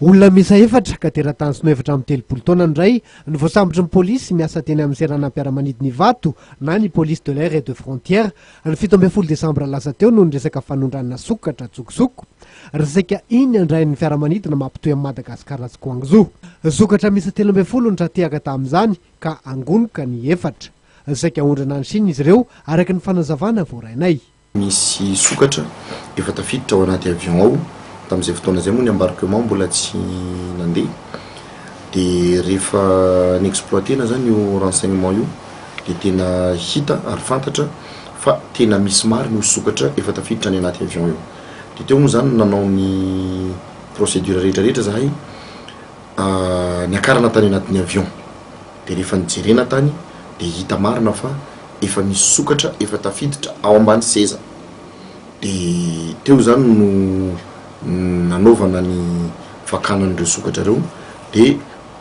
olona misa efatra ka teratany sino efatra amin'ny telopolo taona ndray ny voasambotry ny polisy miasa teny amin'ny seranam-piaramanidiny Ivato na ny police de l'air et de frontière ny 17 Desambra lasa teo no nyresaka fanondranana sokatra tsokosoko resaka iny andray ny fiaramanidina mampitoy amin'ny Madagasikara sy Guangzhou sokatra misy 13 ny ratehaka tamin'izany ka angonoka ny efatra saika ondrana ny Chine izy ireo araka ny fanazavana voarainay misy sokatra efa tafiditra ao anaty avion ao tamin'izay fotoana zay moa ny embarquement mbola tsy nandeha dia rehefa niexploitena zany io renseignement io dia tena hita ary fantatra fa tena misy marina io sokatra efa tafiditra ny anaty avion io dia teo moa zany nanao ny procédure rehetrarehetra zahay niakarana tany anatin'ny avion dia rehefa nijerena tany dia hita marina fa efa misy sokatra efa tafiditra ao ambany seza dia teo zany no nanaovana ny fakanan'ireo sokatra reo dia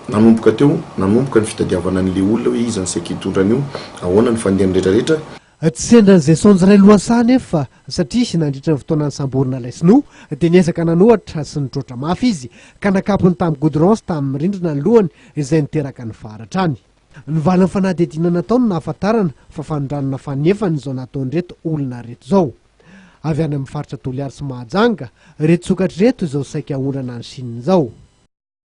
nanomboka ny fitadiavana an'le olona hoe izy ansaika hitondrana io ahoana ny fandehany rehetrarehetra tsy endran'izay sonjiray loasany efa satria sy nandritra ny fotoanany samborina ilay sinoa dia niezaka nanohatra sy nitrotra mafy izy ka nakapony tamin'ny goudron sy tamin'ny rindrina ny lohany izay niteraka ny varatra any ny valiny fanadihadiana nataony nahafantarana fa fanondranana fanefany izao nataony reto olona reto zao avy any amin'ny faritra Toliary sy Mahajanga reto sokatra reto izao saika ondrana ny Chine zao